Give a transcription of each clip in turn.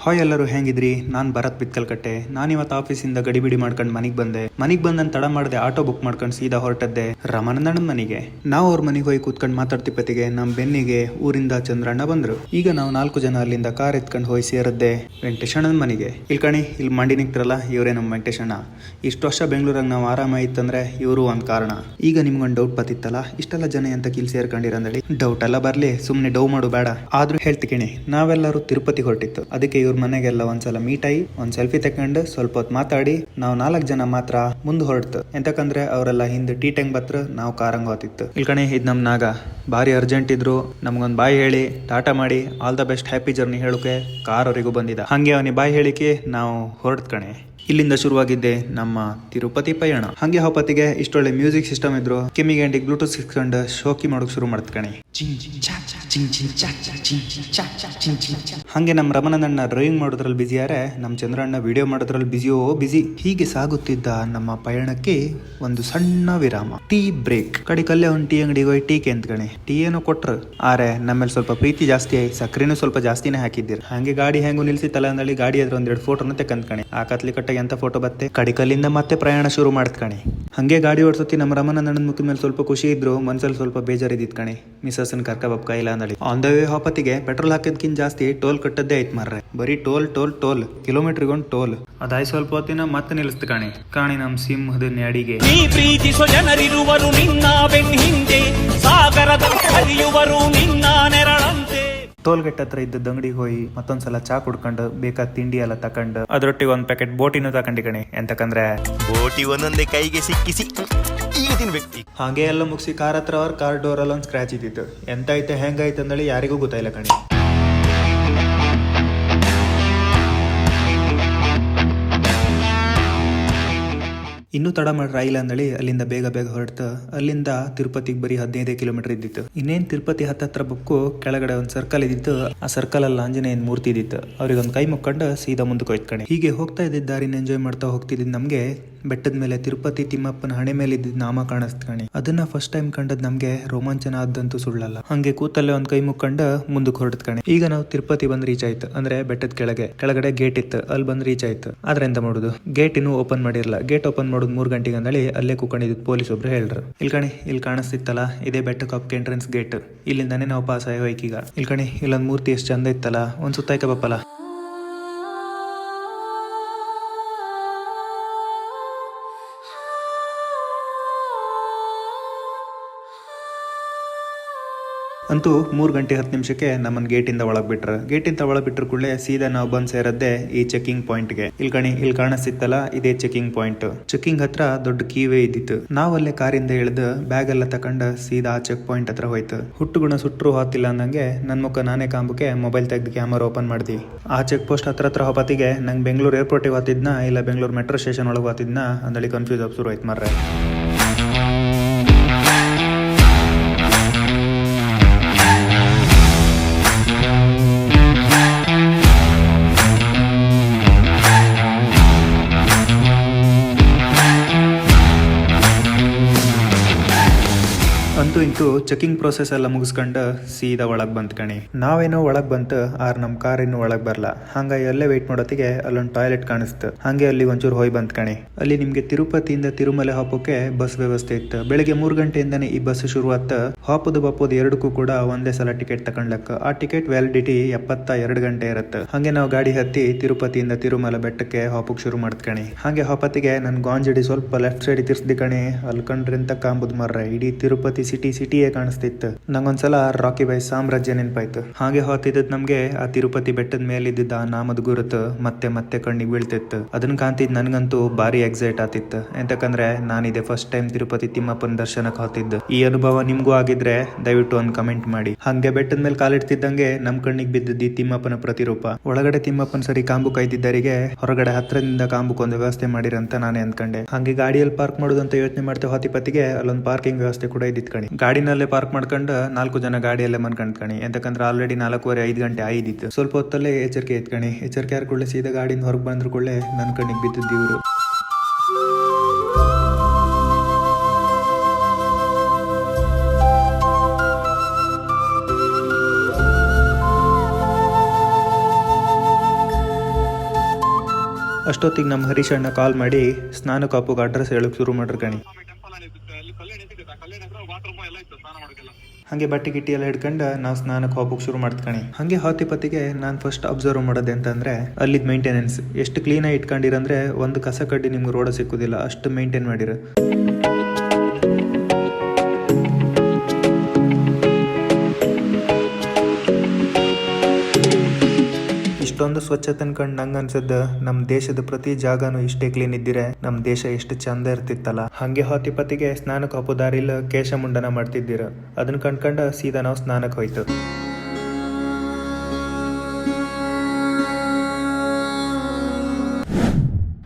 Hi ಎಲ್ಲರೂ ಹೆಂಗಿದ್ರಿ? ನಾನು ಭರತ್ ಬಿತ್ಕಲ್ಕಟ್ಟೆ. ನಾನಿವತ್ತು ಆಫೀಸಿಂದ ಗಡಿಬಿಡಿ ಮಾಡ್ಕೊಂಡು ಮನೆಗೆ ಬಂದು ತಡ ಮಾಡದೆ ಆಟೋ ಬುಕ್ ಮಾಡ್ಕೊಂಡು ಸೀದಾ ಹೊರಟದ್ದೆ ರಮಣಣ್ಣನ ಮನೆಗೆ. ನಾವು ಅವ್ರ ಮನೆಗೆ ಹೋಗಿ ಕೂತ್ಕೊಂಡು ಮಾತಾಡ್ತಿಪ್ಪತ್ತಿಗೆ ನಮ್ಮ ಬೆನ್ನಿಗೆ ಊರಿಂದ ಚಂದ್ರಣ್ಣ ಬಂದ್ರು. ಈಗ ನಾವು 4 ಜನ ಅಲ್ಲಿಂದ ಕಾರ್ ಎತ್ಕೊಂಡು ಹೋಗಿ ಸೇರದ್ದೆ ವೆಂಕಟೇಶಣ್ಣನ ಮನೆಗೆ. ಇಲ್ಲಿ ಮಂಡಿ ನಿಂತಿರಲ್ಲ, ಇವರೇ ನಮ್ಮ ವೆಂಕಟೇಶಣ್ಣ. ಇಷ್ಟು ವರ್ಷ ಬೆಂಗಳೂರಾಗ ನಾವು ಆರಾಮಾಯಿತ್ತಂದ್ರೆ ಇವರು ಒಂದು ಕಾರಣ. ಈಗ ನಿಮ್ಗೊಂದು ಡೌಟ್ ಬತ್ತಿತ್ತಲ್ಲ, ಇಷ್ಟೆಲ್ಲ ಜನ ಅಂತ ಕಿಲ್ ಸೇರ್ಕೊಂಡಿರಂದೇಳಿ. ಡೌಟ್ ಎಲ್ಲ ಬರ್ಲಿ, ಸುಮ್ನೆ ಡೌ ಮಾಡು ಬೇಡ. ಆದ್ರೂ ಹೇಳ್ತಿಕೇಣಿ, ನಾವೆಲ್ಲರೂ ತಿರುಪತಿ ಹೊರಟಿತ್ತು. ಅದಕ್ಕೆ ಇವ್ರ ಮನೆಗೆಲ್ಲ ಒಂದ್ಸಲ ಮೀಟ್ ಆಗಿ ಒಂದ್ ಸೆಲ್ಫಿ ತಕೊಂಡು ಸ್ವಲ್ಪ ಹೊತ್ತು ಮಾತಾಡಿ ನಾವು 4 ಜನ ಮಾತ್ರ ಮುಂದೆ ಹೊರಡ್ತು. ಎಂತಕಂದ್ರೆ ಅವರೆಲ್ಲ ಹಿಂದೆ ಟೀ ಟೈಮ್ ಬತ್ರ ನಾವು ಕಾರಂಗ್ ಹೋತಿತ್ತು. ಇಲ್ಕಣೆ ಇದ್ ನಮ್ ನಾಗ ಭಾರಿ ಅರ್ಜೆಂಟ್ ಇದ್ರು, ನಮ್ಗೊಂದ್ ಬಾಯ್ ಹೇಳಿ ಟಾಟಾ ಮಾಡಿ all the best happy journey ಹೇಳೋಕೆ ಕಾರ್ ಅವರಿಗೂ ಬಂದಿದ್ದ. ಹಂಗೆ ಅವನಿಗೆ ಬಾಯ್ ಹೇಳಿಕೆ ನಾವು ಹೊರಡ್ ಕಣೆ. ಇಲ್ಲಿಂದ ಶುರುವಾಗಿದ್ದೆ ನಮ್ಮ ತಿರುಪತಿ ಪಯಣ. ಹಂಗೆ ಹೊಪತ್ತಿಗೆ ಇಷ್ಟೊಳ್ಳೆ ಮ್ಯೂಸಿಕ್ ಸಿಸ್ಟಮ್ ಇದ್ರು, ಕಿಮ್ಮಿಗೆ ಗಂಟಿಗೆ ಬ್ಲೂಟೂತ್ ಸಿಕ್ಸ್ಕೊಂಡು ಶೋಕಿ ಮಾಡೋಕೆ ಶುರು ಮಾಡ್ತ್ಕಣೆ. ಹಂಗೆ ನಮ್ಮ ರಮಣನನ್ನ ಡ್ರೈವಿಂಗ್ ಮಾಡೋದ್ರಲ್ಲಿ ಬಿಸಿ ಯಾರೆ, ನಮ್ಮ ಚಂದ್ರಣ್ಣ ವಿಡಿಯೋ ಮಾಡೋದ್ರಲ್ಲಿ ಬಿಸಿ. ಹೀಗೆ ಸಾಗುತ್ತಿದ್ದ ನಮ್ಮ ಪಯಣಕ್ಕೆ ಒಂದು ಸಣ್ಣ ವಿರಾಮ, ಟೀ ಬ್ರೇಕ್. ಕಲ್ಲೇ ಒಂದು ಟೀ ಅಂಗಡಿಗೆ ಹೋಗಿ ಟೀ ಕೆಂತ್ಕಣೆ. ಟೀ ಏನೋ ಕೊಟ್ರು, ಆರೆ ನಮ್ಮಲ್ಲಿ ಸ್ವಲ್ಪ ಪ್ರೀತಿ ಜಾಸ್ತಿ ಆಗಿ ಸಕ್ಕರೆನೂ ಸ್ವಲ್ಪ ಜಾಸ್ತಿನೇ ಹಾಕಿದ್ದೀರಿ. ಹಂಗೆ ಗಾಡಿ ಹೆಂಗು ನಿಲ್ಸಿತ್ತಲ್ಲ ಅಂದೇಳಿ ಗಾಡಿ ಅದ್ರ ಒಂದೆರಡು ಫೋಟೋನ ತೆಕ್ಕಂತ್ಕಣೆ. ಆ ಕತ್ಲಿ ಕಟ್ಟೆ ಅಂತ ಫೋಟೋ ಬತ್ತೆ. ಕಲ್ಲಿಂದ ಮತ್ತೆ ಪ್ರಯಾಣ ಶುರು ಮಾಡ್ತ್ಕಣೆ. ಹಂಗೆ ಗಾಡಿ ಓಡಿಸತಿ ನಮ್ಮ ರಮಣನಣ್ಣನ ಮುಖದ ಮೇಲೆ ಸ್ವಲ್ಪ ಖುಷಿ ಇದ್ರು, ಮನ್ಸಲ್ಲಿ ಸ್ವಲ್ಪ ಬೇಜಾರಿದ್ದಿತ್ ಕಣೆ. ಮಿಸಸ್ಸನ್ ಕರ್ಕ ಬಪ್ಕ ಇಲ್ಲ ಅಂದಳಿ. ಆನ್ ದ ವೇ ಹೊಪತ್ತಿಗೆ ಪೆಟ್ರೋಲ್ ಹಾಕಿದ್ಕಿಂತ ಜಾಸ್ತಿ ಟೋಲ್ ಕಟ್ಟದ್ದೇ ಐತ್ ಮಾರ್ರೆ. ಬರೀ ಟೋಲ್ ಕಿಲೋಮೀಟರ್ಗೊಂದು ಟೋಲ್. ಅದಾಯ್ ಸ್ವಲ್ಪ ಹೊತ್ತಿನ ಮತ್ತೆ ನಿಲ್ಲಿಸ್ತ ಕಾಣಿ ನಮ್ ಸಿಂಹದ ನ್ಯಾಡಿಗೆ. ನೀ ಪ್ರೀತಿಸೋ ಜನರಿರುವರು ನಿನ್ನ ಬೆನ್ ಹಿಂದೆ, ಸಾಗರದ ಹರಿಯುವರು ನಿನ್ನ ನೆರಳಂತೆ. ಟೋಲ್ಗೇಟ್ ಹತ್ರ ಇದ್ದ ಅಂಗಡಿಗೆ ಹೋಗಿ ಮತ್ತೊಂದ್ಸಲ ಚಾ ಕುಡ್ಕೊಂಡು ಬೇಕಾದ ತಿಂಡಿ ಎಲ್ಲ ತಕೊಂಡು ಅದ್ರೊಟ್ಟಿಗೆ ಒಂದ್ ಪ್ಯಾಕೆಟ್ ಬೋಟಿನೂ ತಕೊಂಡಿ ಕಣಿ. ಎಂತಕಂದ್ರೆ ಬೋಟಿ ಒಂದೊಂದೇ ಕೈಗೆ ಸಿಕ್ಕಿಸಿ ಈಗ ತಿನ್ಬೇಕು. ಹಾಗೆ ಎಲ್ಲ ಮುಗಿಸಿ ಕಾರ್ ಹತ್ರ ಅವ್ರ ಕಾರ್ ಡೋರ್ ಅಲ್ಲಿ ಒಂದ್ ಸ್ಕ್ರಾಚ್ ಇದ್ದಿತ್ತು. ಎಂತ ಐತೆ ಹೆಂಗಾಯ್ತು ಅಂದೇಳಿ ಯಾರಿಗೂ ಗೊತ್ತಾಯಿಲ್ಲ ಕಣಿ. ಇನ್ನೂ ತಡ ಮಾಡ್ರ ಇಲ್ಲ ಅಂದಳಿ ಅಲ್ಲಿಂದ ಬೇಗ ಹೊರಡ್ತ. ಅಲ್ಲಿಂದ ತಿರುಪತಿಗೆ ಬರೀ 15 ಕಿಲೋಮೀಟರ್ ಇದ್ದಿತ್ತು. ಇನ್ನೇನ್ ತಿರುಪತಿ ಹತ್ತತ್ರ ಬುಕ್ಕು ಕೆಳಗಡೆ ಒಂದ್ ಸರ್ಕಲ್ ಇದ್ದಿತ್ತು. ಆ ಸರ್ಕಲ್ ಅಲ್ಲಿ ಆಂಜನೇಯನ್ ಮೂರ್ತಿ ಇದ್ದಿತ್ತು. ಅವ್ರಿಗೆ ಒಂದ್ ಕೈ ಮುಕ್ಕೊಂಡು ಸೀದಾ ಮುಂದಕ್ಕೆ ಹೋಯ್ತ್ಕಣೆ. ಹೀಗೆ ಹೋಗ್ತಾ ಇದ್ದಿದ್ದ ದಾರಿನ ಎಂಜಾಯ್ ಮಾಡ್ತಾ ಹೋಗ್ತಿದ್ದ ನಮ್ಗೆ ಬೆಟ್ಟದ ಮೇಲೆ ತಿರುಪತಿ ತಿಮ್ಮಪ್ಪನ ಹಣೆ ಮೇಲೆ ಇದ್ದಿದ್ದ ನಾಮ ಕಾಣಿಸ್ತ್ಕಣಿ. ಅದನ್ನ ಫಸ್ಟ್ ಟೈಮ್ ಕಂಡದ್ ನಮ್ಗೆ ರೋಮಾಂಚನ ಆದಂತೂ ಸುಳ್ಳಲ್ಲ. ಹಂಗೆ ಕೂತಲ್ಲೇ ಒಂದ್ ಕೈ ಮುಕ್ಕೊಂಡು ಮುಂದಕ್ಕೆ ಹೊರಡ್ತ್ಕಣಿ. ಈಗ ನಾವು ತಿರುಪತಿ ಬಂದ್ ರೀಚ್ ಆಯ್ತು. ಅಂದ್ರೆ ಬೆಟ್ಟದ ಕೆಳಗಡೆ ಗೇಟ್ ಇತ್ತು, ಅಲ್ಲಿ ಬಂದ್ ರೀಚ್ ಆಯ್ತು. ಆದ್ರೆ ಎಂತ ಮಾಡುದು, ಗೇಟ್ ಇನ್ನೂ ಓಪನ್ ಮಾಡಿರಲ್ಲ. ಗೇಟ್ ಓಪನ್ ಮಾಡೋದು 3 ಗಂಟೆಗೆ ಅಂದಳಿ ಅಲ್ಲೇ ಕೂಕೊಂಡಿದ್ದು ಪೊಲೀಸ್ ಒಬ್ರು ಹೇಳ್ರು. ಇಲ್ಲಿ ಕಾಣಿಸ್ತಿತ್ತಲ್ಲ, ಇದೇ ಬೆಟ್ಟಕ್ಕೆ ಹಬ್ಬಕ್ಕೆ ಎಂಟ್ರೆನ್ಸ್ ಗೇಟ್. ಇಲ್ಲಿಂದಾನೇ ನಾವು ಪಾಸ್ ಆಗಿ ಹೋಯ್ಕೀಗ. ಇಲ್ಲೊಂದ್ ಮೂರ್ತಿ ಎಷ್ಟು ಚಂದ ಇತ್ತಲ್ಲ, ಒಂದ್ ಸುತ್ತಾಯ್ಕ ಬಪ್ಪಲ್ಲ. ಅಂತೂ 3 ಗಂಟೆ 10 ನಿಮಿಷಕ್ಕೆ ನಮ್ಮನ್ನ ಗೇಟಿಂದ ಒಳಗ್ ಬಿಟ್ರು ಕೂಡಲೇ ಸೀದಾ ನಾವು ಬಂದ್ ಸೇರದ್ದೆ ಈ ಚೆಕಿಂಗ್ ಪಾಯಿಂಟ್ಗೆ. ಇಲ್ಲಿ ಕಾಣಿಸ್ತಿತ್ತಲ್ಲ, ಇದೇ ಚೆಕಿಂಗ್ ಪಾಯಿಂಟ್. ಚೆಕಿಂಗ್ ಹತ್ರ ದೊಡ್ಡ ಕೀವೇ ಇದ್ದಿತ್ತು. ನಾವಲ್ಲೇ ಕಾರಿಂದ ಇಳಿದು ಬ್ಯಾಗ್ ಎಲ್ಲ ತಕೊಂಡ ಸೀದಾ ಆ ಚೆಕ್ ಪಾಯಿಂಟ್ ಹತ್ರ ಹೋಯ್ತು. ಹುಟ್ಟುಗುಣ ಸುಟ್ರು ಹೋತಿಲ್ಲ ಅಂದಂಗೆ ನನ್ ಮುಖ ನಾನೇ ಕಾಂಬಕ್ಕೆ ಮೊಬೈಲ್ ತೆಗ್ದು ಕ್ಯಾಮರಾ ಓಪನ್ ಮಾಡ್ದಿ. ಆ ಚೆಕ್ ಪೋಸ್ಟ್ ಹತ್ರ ಹೊತ್ತಿಗೆ ನಂಗೆ ಬೆಂಗಳೂರು ಏರ್ಪೋರ್ಟಿಗೆ ಹೋತಿದ್ನ ಇಲ್ಲ ಬೆಂಗಳೂರು ಮೆಟ್ರೋ ಸ್ಟೇಷನ್ ಒಳಗೆ ಹೋತಿದ್ನ ಅಂದಳಿ ಕನ್ಫ್ಯೂಸ್ ಆಗಿ ಶುರು ಆಯ್ತು ಮಾರ್ರೆ. ಇಂತೂ ಚೆಕಿಂಗ್ ಪ್ರೋಸೆಸ್ ಎಲ್ಲ ಮುಗಿಸ್ಕೊಂಡು ಸೀದಾ ಒಳಗ್ ಬಂತ್ ಕಣಿ. ನಾವೇನೋ ಒಳಗ್ ಬಂತು, ಆರ್ ನಮ್ ಕಾರ್ ಇನ್ನು ಒಳಗ್ ಬರಲ್ಲ. ಹಂಗಾಗಿ ಅಲ್ಲೇ ವೇಟ್ ಮಾಡೋತ್ತಿಗೆ ಅಲ್ಲೊಂದು ಟಾಯ್ಲೆಟ್ ಕಾಣಿಸ್ತು. ಹಂಗೆ ಅಲ್ಲಿ ಒಂಚೂರು ಹೋಯ್ ಬಂತ್ ಕಣಿ. ಅಲ್ಲಿ ನಿಮ್ಗೆ ತಿರುಪತಿಯಿಂದ ತಿರುಮಲೆ ಹಾಪೋಕೆ ಬಸ್ ವ್ಯವಸ್ಥೆ ಇತ್ತು. ಬೆಳಿಗ್ಗೆ 3 ಗಂಟೆಯಿಂದಾನೆ ಈ ಬಸ್ ಶುರುವಾತ. ಹಾಪುದು ಬಪ್ಪುದು ಎರಡಕ್ಕೂ ಕೂಡ ಒಂದೇ ಸಲ ಟಿಕೆಟ್ ತಕೊಂಡ್ಲಕ್ಕ. ಆ ಟಿಕೆಟ್ ವ್ಯಾಲಿಡಿಟಿ 72 ಗಂಟೆ ಇರುತ್ತೆ. ಹಂಗೆ ನಾವು ಗಾಡಿ ಹತ್ತಿ ತಿರುಪತಿಯಿಂದ ತಿರುಮಲ ಬೆಟ್ಟಕ್ಕೆ ಹಾಪಕ್ ಶುರು ಮಾಡ್ತ್ ಕಣಿ. ಹಂಗೆ ಹಾಪತ್ತಿಗೆ ನನ್ ಗಾಂಜಡಿ ಸ್ವಲ್ಪ ಲೆಫ್ಟ್ ಸೈಡ್ ತಿರ್ಸ್ದಿ ಕಣಿ. ಅಲ್ಲಿ ಕಂಡ್ರಿಂತ ಕಾಂಬುದ್ ಮಾರ್ರೆ ಇಡೀ ತಿರುಪತಿ ಸಿಟಿಯೇ ಕಾಣಿಸ್ತಿತ್ತು. ನಂಗೊಂದ್ಸಲ ರಾಕಿ ಬಾಯ್ ಸಾಮ್ರಾಜ್ಯ ನೆನಪಾಯ್ತು. ಹಾಗೆ ಹೋಗ್ತಿದ್ದ ನಮ್ಗೆ ಆ ತಿರುಪತಿ ಬೆಟ್ಟದ ಮೇಲಿದ್ದ ನಾಮದ ಗುರುತು ಮತ್ತೆ ಕಣ್ಣಿಗೆ ಬೀಳ್ತಿತ್ತು. ಅದನ್ನ ಕಾಣ್ತಿದ್ ನನ್ಗಂತೂ ಭಾರಿ ಎಕ್ಸೈಟ್ ಆತಿತ್ತು. ಎಂತಕಂದ್ರೆ ನಾನಿದೆ ಫಸ್ಟ್ ಟೈಮ್ ತಿರುಪತಿ ತಿಮ್ಮಪ್ಪನ ದರ್ಶನಕ್ಕೆ ಹೋಗ್ತಿದ್ದು. ಈ ಅನುಭವ ನಿಮ್ಗೂ ಆಗಿದ್ರೆ ದಯವಿಟ್ಟು ಒಂದು ಕಮೆಂಟ್ ಮಾಡಿ. ಹಂಗೆ ಬೆಟ್ಟದ ಮೇಲೆ ಕಾಲಿಡ್ತಿದ್ದಂಗೆ ನಮ್ ಕಣ್ಣಿಗೆ ಬಿದ್ದಿದ್ದ ತಿಮ್ಮಪ್ಪನ ಪ್ರತಿರೂಪ. ಒಳಗಡೆ ತಿಮ್ಮಪ್ಪನ ಸರಿ ಕಾಂಬು ಕಾಯ್ದಿದ್ದರಿಗೆ ಹೊರಗಡೆ ಹತ್ರದಿಂದ ಕಾಂಬುಕೊಂದು ವ್ಯವಸ್ಥೆ ಮಾಡಿರಂತ ನಾನೇ ಅಂದ್ಕೊಂಡೆ. ಹಂಗೆ ಗಾಡಿಯಲ್ಲಿ ಪಾರ್ಕ್ ಮಾಡೋದಂತ ಯೋಚನೆ ಮಾಡ್ತೇವೆ ಹೊತ್ತಿಪತ್ತಿಗೆ ಅಲ್ಲೊಂದು ಪಾರ್ಕಿಂಗ್ ವ್ಯವಸ್ಥೆ ಕೂಡ ಇದ್ದಿತ್ ಕಣಿ. ಗಾಡಿನಲ್ಲೇ ಪಾರ್ಕ್ ಮಾಡ್ಕೊಂಡು 4 ಜನ ಗಾಡಿಯಲ್ಲೇ ಮನ್ಕೊಂಡ್ಕಣಿ. ಎಂತಕಂದ್ರೆ ಆಲ್ರೆಡಿ 4:15 ಗಂಟೆ ಆಯ್ದಿತ್ತು. ಸ್ವಲ್ಪ ಹೊತ್ತಲ್ಲೇ ಎಚ್ಚರಿಕೆ ಎತ್ಕಣಿ. ಎಚ್ಚರಿಕೆ ಯಾರು ಕೂಡಲೇ ಸೀದಾ ಗಾಡಿಯಿಂದ ಹೊರಗೆ ಬಂದ್ರು ಕೂಡಲೇ ನನ್ನ ಕಣ್ಣಿಗೆ ಬಿದ್ದಿದ್ದು ಇವರು. ಅಷ್ಟೊತ್ತಿಗೆ ನಮ್ಮ ಹರೀಶ್ ಅಣ್ಣ ಕಾಲ್ ಮಾಡಿ ಸ್ನಾನ ಕಾಪುಗೆ ಅಡ್ರೆಸ್ ಹೇಳಕ್ ಶುರು ಮಾಡ್ರಿ ಕಣಿ. ಹಂಗೆ ಬಟ್ಟೆ ಗಿಟ್ಟಿ ಎಲ್ಲ ಹಿಡ್ಕೊಂಡು ನಾವು ಸ್ನಾನಕ್ಕೆ ಹೋಗಕ್ಕೆ ಶುರು ಮಾಡ್ತ್ಕಣಿ. ಹಂಗೆ ಹಾತಿಪತಿಗೆ ನಾನು ಫಸ್ಟ್ ಅಬ್ಸರ್ವ್ ಮಾಡೋದೆ ಅಂತಂದ್ರೆ ಅಲ್ಲಿದ್ ಮೇಂಟೆನೆನ್ಸ್ ಎಷ್ಟು ಕ್ಲೀನಾಗಿ ಇಟ್ಕೊಂಡಿರಂದ್ರೆ ಒಂದು ಕಸ ಕಡ್ಡಿ ನಿಮ್ಗೆ ರೋಡ ಸಿಕ್ಕುದಿಲ್ಲ, ಅಷ್ಟು ಮೇಂಟೈನ್ ಮಾಡಿರ. ಇಷ್ಟೊಂದು ಸ್ವಚ್ಛತೆ ಕಂಡು ನಂಗೆ ಅನ್ಸದ್ದು ನಮ್ಮ ದೇಶದ ಪ್ರತಿ ಜಾಗನೂ ಇಷ್ಟೇ ಕ್ಲೀನ್ ಇದ್ದಿರೆ ನಮ್ಮ ದೇಶ ಎಷ್ಟು ಚಂದ ಇರ್ತಿತ್ತಲ್ಲ. ಹಂಗೆ ಹಾತಿಪತಿಗೆ ಸ್ನಾನಕ್ಕೆ ಹಾಪೋ ದಾರಿಲ್ಲ ಕೇಶ ಮುಂಡನ ಮಾಡ್ತಿದ್ದೀರ. ಅದನ್ನ ಕಂಡ್ಕಂಡ ಸೀದಾ ನಾವು ಸ್ನಾನಕ್ಕೆ ಹೋಯ್ತು.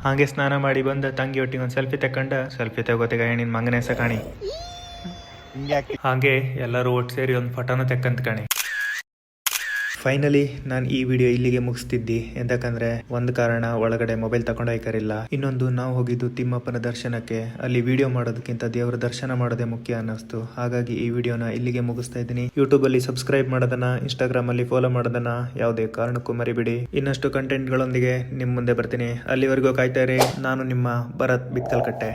ಹಾಗೆ ಸ್ನಾನ ಮಾಡಿ ಬಂದ ತಂಗಿ ಒಟ್ಟಿಗೆ ಒಂದು ಸೆಲ್ಫಿ ತಕೊಂಡ ಸೆಲ್ಫಿ ತಗೋತಿಗ ನಿನ್ ಮಂಗನ ಹೆಸ ಕಾಣಿ. ಹಾಗೆ ಎಲ್ಲರೂ ಒಟ್ಟು ಸೇರಿ ಒಂದು ಫೋಟೋನ ತೆಕ್ಕಂತ ಕಾಣಿ. ಫೈನಲಿ ನಾನು ಈ ವಿಡಿಯೋ ಇಲ್ಲಿಗೆ ಮುಗಿಸ್ತಿದ್ದಿ. ಎಂತಕಂದ್ರೆ ಒಂದು ಕಾರಣ ಒಳಗಡೆ ಮೊಬೈಲ್ ತಗೊಂಡು ಹೋಯ್ಕರಿಲ್ಲ, ಇನ್ನೊಂದು ನಾವು ಹೋಗಿದ್ದು ತಿಮ್ಮಪ್ಪನ ದರ್ಶನಕ್ಕೆ. ಅಲ್ಲಿ ವಿಡಿಯೋ ಮಾಡೋದಕ್ಕಿಂತ ದೇವರ ದರ್ಶನ ಮಾಡೋದೇ ಮುಖ್ಯ ಅನ್ನಿಸ್ತು. ಹಾಗಾಗಿ ಈ ವಿಡಿಯೋನ ಇಲ್ಲಿಗೆ ಮುಗಿಸ್ತಾ ಇದ್ದೀನಿ. ಯೂಟ್ಯೂಬ್ ಅಲ್ಲಿ ಸಬ್ಸ್ಕ್ರೈಬ್ ಮಾಡೋದನ್ನ, ಇನ್ಸ್ಟಾಗ್ರಾಮ್ ಅಲ್ಲಿ ಫಾಲೋ ಮಾಡೋದನ್ನ ಯಾವುದೇ ಕಾರಣಕ್ಕೂ ಮರಿಬಿಡಿ. ಇನ್ನಷ್ಟು ಕಂಟೆಂಟ್ಗಳೊಂದಿಗೆ ನಿಮ್ ಮುಂದೆ ಬರ್ತೀನಿ. ಅಲ್ಲಿವರೆಗೂ ಕಾಯ್ತಾ ಇರಿ. ನಾನು ನಿಮ್ಮ ಭರತ್ ಬಿಕ್ಕಲ್ಕಟ್ಟೆ.